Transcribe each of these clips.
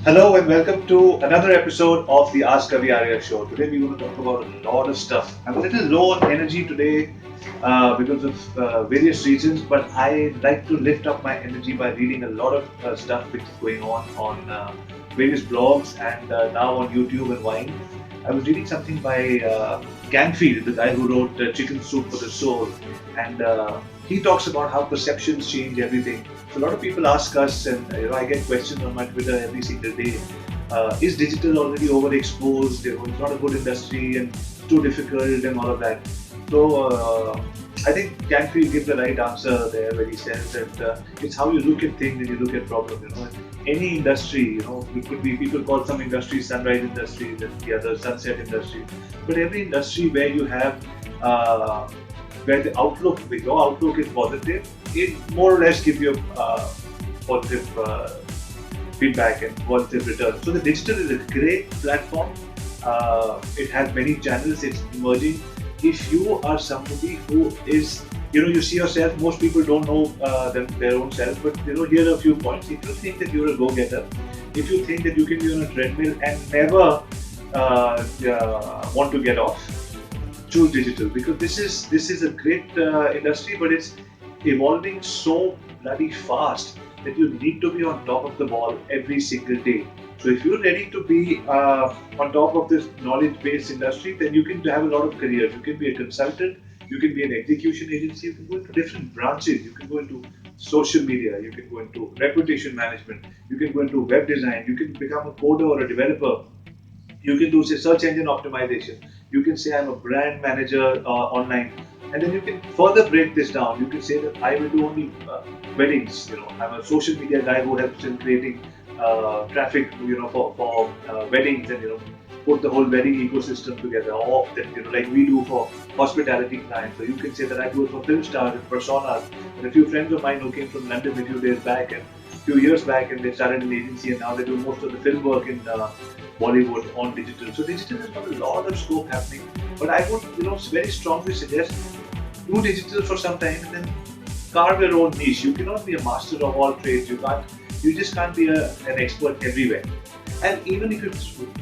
Hello and welcome to another episode of the Ask Avi Arya show. Today we're going to talk about a lot of stuff. I'm a little low on energy today because of various reasons, but I like to lift up my energy by reading a lot of stuff which is going on various blogs and now on YouTube and Vine. I was reading something by Canfield, the guy who wrote Chicken Soup for the Soul, and he talks about how perceptions change everything. So a lot of people ask us, and I get questions on my Twitter every single day. Is digital already overexposed? It's not a good industry and too difficult and all of that. So I think Canfield gives the right answer there when he says that it's how you look at things and you look at problems. Any industry, it could be people call some industries sunrise industries and the other sunset industry, but every industry where you have where your outlook is positive, it more or less gives you positive feedback and positive return. So the digital is a great platform. It has many channels. It's emerging. If you are somebody who is, you see yourself. Most people don't know their own self, but here are a few points. If you think that you're a go-getter, if you think that you can be on a treadmill and never want to get off, choose digital, because this is a great industry, but it's evolving so bloody fast that you need to be on top of the ball every single day. So if you're ready to be on top of this knowledge-based industry, then you can have a lot of careers. You can be a consultant, you can be an execution agency, you can go into different branches, you can go into social media, you can go into reputation management, you can go into web design, you can become a coder or a developer. You can do, say, search engine optimization. You can say I'm a brand manager online, and then you can further break this down. You can say that I will do only weddings. I'm a social media guy who helps in creating traffic, for weddings, and put the whole wedding ecosystem together. Or that like we do for hospitality clients. So you can say that I do it for film stars and personas. And a few friends of mine who came from London a few days back and few years back, and they started an agency, and now they do most of the film work in Bollywood on digital. So digital has got a lot of scope happening, but I would very strongly suggest do digital for some time and then carve your own niche. You cannot be a master of all trades. You just can't be an expert everywhere. And even if you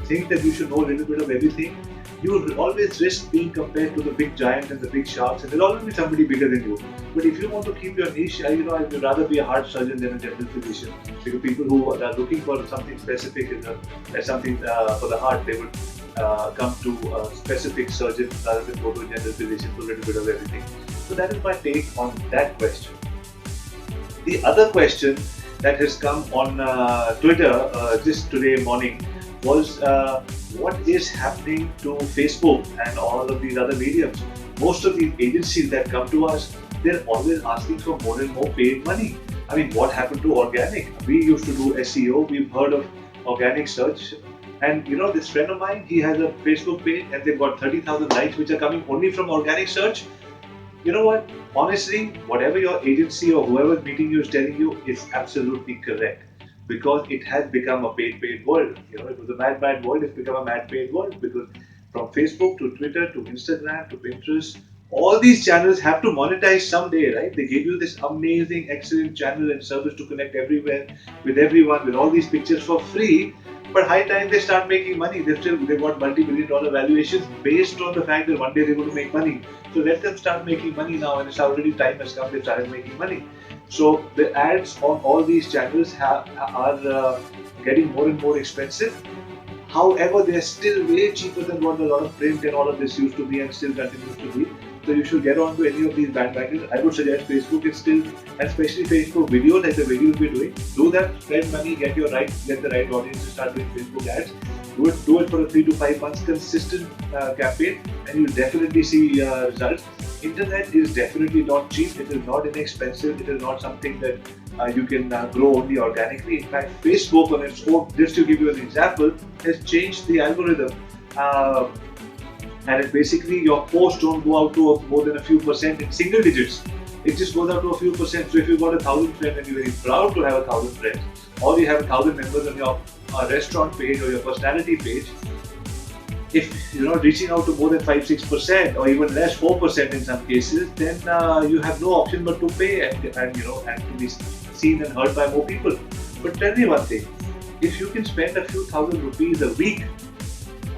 think that you should know a little bit of everything, you will always risk being compared to the big giants and the big sharks, and there'll always be somebody bigger than you. But if you want to keep your niche, I would rather be a heart surgeon than a general physician. Because people who are looking for something specific as something for the heart, they would come to a specific surgeon rather than go to a general physician for a little bit of everything. So that is my take on that question. The other question that has come on Twitter just today morning was what is happening to Facebook and all of these other mediums. Most of these agencies that come to us, they're always asking for more and more paid money. I mean, what happened to organic? We used to do SEO, we've heard of organic search. And this friend of mine, he has a Facebook page and they've got 30,000 likes which are coming only from organic search. You know what? Honestly, whatever your agency or whoever's meeting you is telling you is absolutely correct, because it has become a paid world. It was a mad world. It's become a mad paid world, because from Facebook to Twitter to Instagram to Pinterest, all these channels have to monetize someday, right? They give you this amazing, excellent channel and service to connect everywhere with everyone with all these pictures for free. But high time they start making money. They've got multi-billion-dollar valuations based on the fact that one day they're going to make money. So let them start making money now, and it's already time has come. They started making money. So the ads on all these channels are getting more and more expensive. However, they're still way cheaper than what a lot of print and all of this used to be and still continues to be. So you should get on to any of these bandwagons. I would suggest Facebook is still, especially Facebook videos, like the videos we're doing. Do that, spend money, get the right audience to start doing Facebook ads. Do it for a 3 to 5 months consistent campaign, and you'll definitely see results. Internet is definitely not cheap. It is not inexpensive. It is not something that you can grow only organically. In fact, Facebook on its own, just to give you an example, has changed the algorithm. And it basically, your posts don't go out to more than a few percent in single digits. It just goes out to a few percent. So if you've got 1,000 friends and you're very proud to have 1,000 friends, or you have 1,000 members on your restaurant page or your personality page, if you're not reaching out to more than 5-6% or even less, 4% in some cases, then you have no option but to pay and to be seen and heard by more people. But tell me one thing, if you can spend a few thousand rupees a week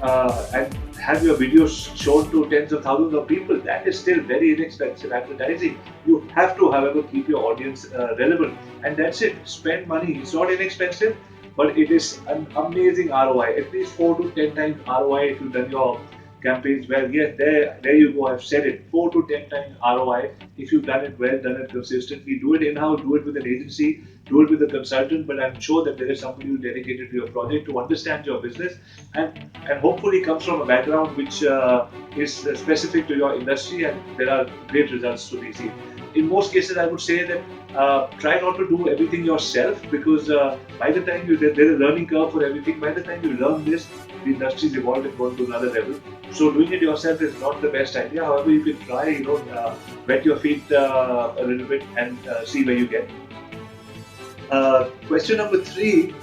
and have your videos shown to tens of thousands of people, that is still very inexpensive advertising. You have to, however, keep your audience relevant, and that's it. Spend money. It's not inexpensive, but it is an amazing ROI. At least 4 to 10 times ROI if you've done your campaigns well. Yes, there you go. I've said it. 4 to 10 times ROI if you've done it well, done it consistently. Do it in-house. Do it with an agency. Do it with a consultant. But I'm sure that there is somebody who's dedicated to your project to understand your business and hopefully comes from a background which is specific to your industry, and there are great results to be seen. In most cases, I would say that try not to do everything yourself, because by the time there's a learning curve for everything. By the time you learn this, the industry's evolved and gone to another level. So doing it yourself is not the best idea. However, you can try, wet your feet a little bit and see where you get. Question number 3,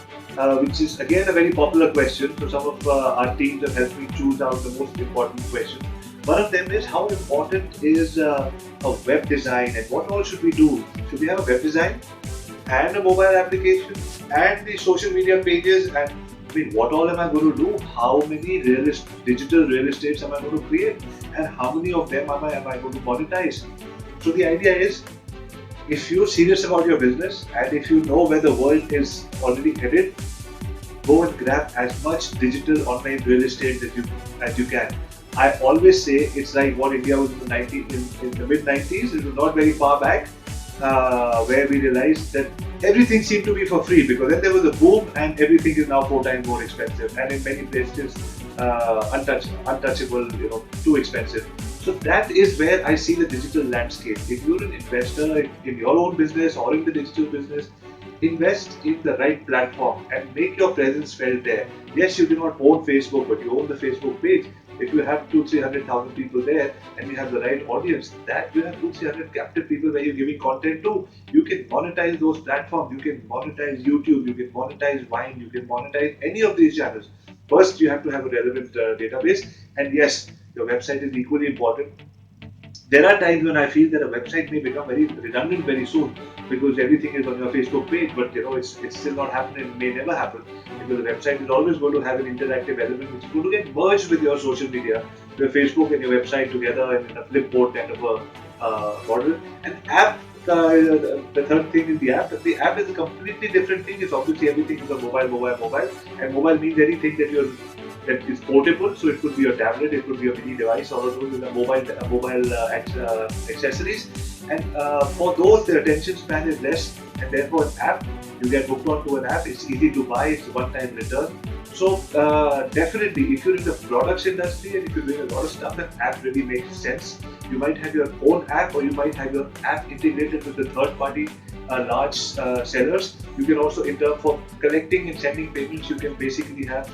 which is again a very popular question. So some of our teams have helped me choose out the most important questions. One of them is, how important is a web design, and what all should we do? Should we have a web design and a mobile application and the social media pages? And I mean, what all am I going to do? How many digital real estates am I going to create? And how many of them am I going to monetize? So the idea is, if you're serious about your business and if you know where the world is already headed, go and grab as much digital online real estate as you can. I always say it's like what India was in the mid-90s. It was not very far back, where we realized that everything seemed to be for free, because then there was a boom and everything is now 4 times more expensive, and in many places untouchable, too expensive. So that is where I see the digital landscape. If you're an investor in your own business or in the digital business, invest in the right platform and make your presence felt there. Yes, you do not own Facebook, but you own the Facebook page. If you have 200,000-300,000 people there and you have the right audience, that you have 200-300 captive people where you're giving content to, you can monetize those platforms. You can monetize YouTube, you can monetize Vine, you can monetize any of these channels. First, you have to have a relevant database, and yes, your website is equally important. There are times when I feel that a website may become very redundant very soon, because everything is on your Facebook page, but it's still not happening. It may never happen, because the website is always going to have an interactive element which is going to get merged with your social media, your Facebook and your website together and in a flipboard kind of a model. An app, the third thing is the app. The app is a completely different thing. It's obviously everything is a mobile, and mobile means anything that is portable. So it could be your tablet, it could be a mini device, all of those with a mobile accessories. And for those, the attention span is less, and therefore an app, you get hooked onto an app. It's easy to buy. It's a one-time return. So definitely, if you're in the products industry and if you're doing a lot of stuff, an app really makes sense. You might have your own app, or you might have your app integrated with the third-party large sellers. You can also, in terms for collecting and sending payments, you can basically have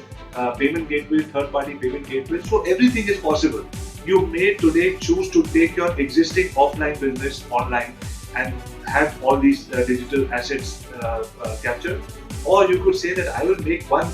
payment gateways, third-party payment gateways. So everything is possible. You may today choose to take your existing offline business online and have all these digital assets captured, or you could say that I will make one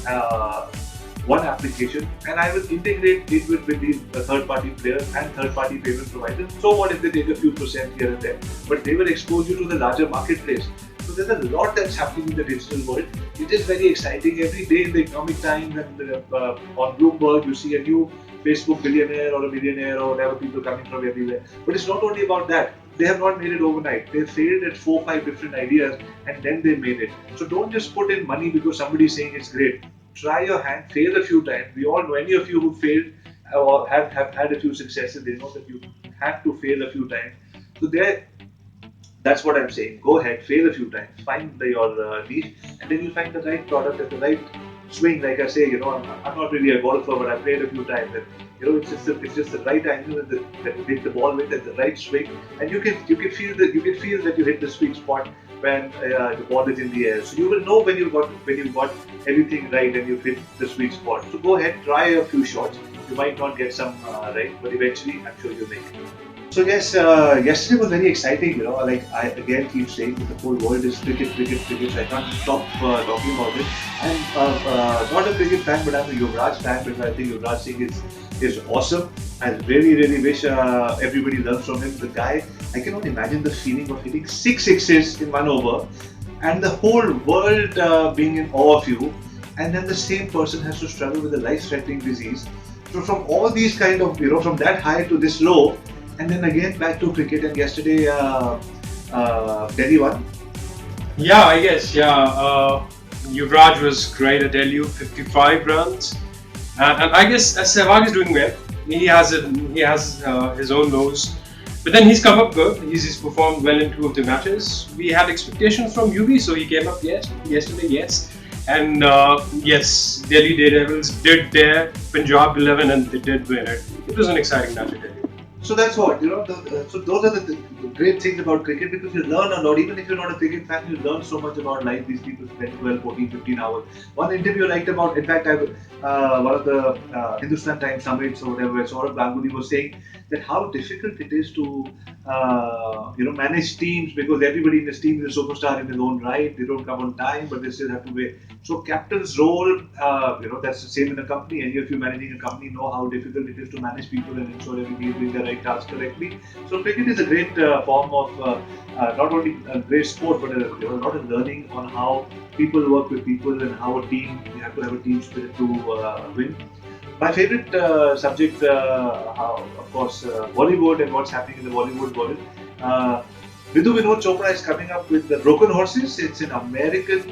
application and I will integrate it with these third-party players and third-party payment providers. So what if they take a few % here and there, but they will expose you to the larger marketplace. So there's a lot that's happening in the digital world. It is very exciting. Every day in the Economic Times and on Bloomberg, you see a new Facebook billionaire or a millionaire or whatever, people coming from everywhere. But it's not only about that. They have not made it overnight. They failed at 4-5 different ideas and then they made it. So don't just put in money because somebody is saying it's great. Try your hand, fail a few times. We all know, any of you who failed or have had a few successes, they know that you have to fail a few times. So that's what I'm saying. Go ahead, fail a few times, find your niche, and then you find the right product at the right swing. Like I say, I'm not really a golfer, but I've played a few times, and it's just the right angle that you hit the ball with, at the right swing, and you can feel that you hit the sweet spot when the ball is in the air. So you will know when you got everything right and you've hit the sweet spot. So go ahead, try a few shots. You might not get some right, but eventually I'm sure you'll make it. So yes, yesterday was very exciting. Like I again keep saying that the whole world is cricket. So I can't stop talking about it. I'm not a cricket fan, but I'm a Yuvraj fan, because I think Yuvraj Singh is awesome. I really wish everybody learns from him. The guy, I cannot imagine the feeling of hitting 6 sixes in one over, and the whole world being in awe of you. and then the same person has to struggle with a life-threatening disease. So from all these kind of, from that high to this low, and then again back to cricket. And yesterday, Delhi won. Yeah, I guess. Yeah, Yuvraj was great at Delhi, 55 runs, and I guess Sehwag is doing well. He has his own lows, but then he's come up good. He's performed well in two of the matches. We had expectations from UV, so he came up yesterday, yes, and yes, Delhi Daredevils did their Punjab 11 and they did win it. It was an exciting match at Delhi. So that's what, so those are the great things about cricket, because you learn a lot. Even if you're not a cricket fan, you learn so much about life. These people spend 12, 14, 15 hours. One interview I liked about, in fact, one of the Hindustan Times summits or whatever, Saurabh Ganguly was saying that how difficult it is to manage teams, because everybody in this team is a superstar in his own right. They don't come on time, but they still have to wait. So captain's role, that's the same in a company. Any of you managing a company know how difficult it is to manage people and ensure everybody is doing the right task correctly. So cricket is a great form of not only a great sport, but a lot of learning on how people work with people and how a team, you have to have a team spirit to win. My favorite subject, of course, Bollywood and what's happening in the Bollywood world. Vidhu Vinod Chopra is coming up with the Broken Horses. It's an American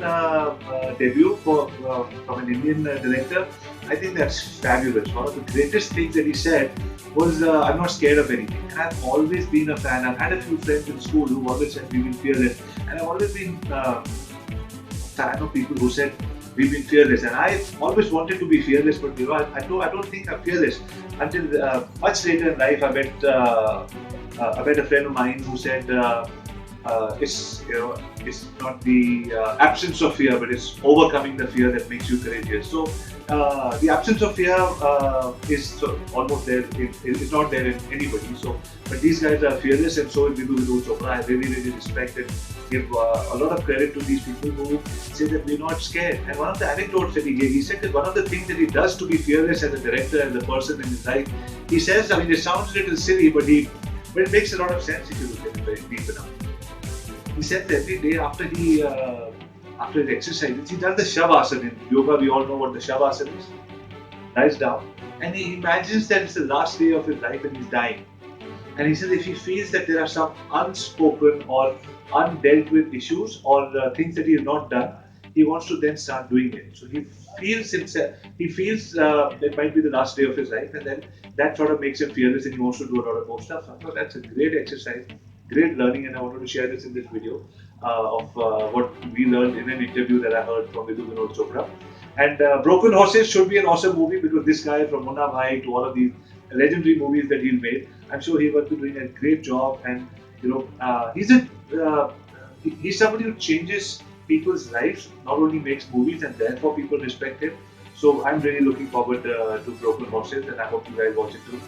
debut from an Indian director. I think that's fabulous. One of the greatest things that he said was, I'm not scared of anything. And I've always been a fan. I've had a few friends in school who always said we've been fearless. And I've always been a fan of people who said we've been fearless. And I've always wanted to be fearless, but I don't think I'm fearless. Until much later in life, I met a friend of mine who said it's not the absence of fear, but it's overcoming the fear that makes you courageous. So the absence of fear is almost there. It's not there in anybody. So, but these guys are fearless, and so is Vidhu Chopra. I really respect and give a lot of credit to these people who say that we're not scared. And one of the anecdotes that he gave, he said that one of the things that he does to be fearless as a director and the person in his life, he says, I mean, it sounds a little silly, but it makes a lot of sense if you look at it very deep enough. He said that every day after his exercises, he does the Shavasana. In yoga, we all know what the Shavasana is. Lies down, and he imagines that it's the last day of his life and he's dying. And he says if he feels that there are some unspoken or undealt with issues or things that he has not done, he wants to then start doing it. So he feels that might be the last day of his life, and then that sort of makes him fearless and he wants to do a lot of more stuff. So that's a great exercise, great learning, and I wanted to share this in this video of what we learned in an interview that I heard from Vidhu Vinod Chopra. And Broken Horses should be an awesome movie, because this guy, from Munna Bhai to all of these legendary movies that he's made, I'm sure he will be doing a great job. And he's somebody who changes people's lives, not only makes movies, and therefore people respect him. So I'm really looking forward to Broken Horses, and I hope you guys watch it too.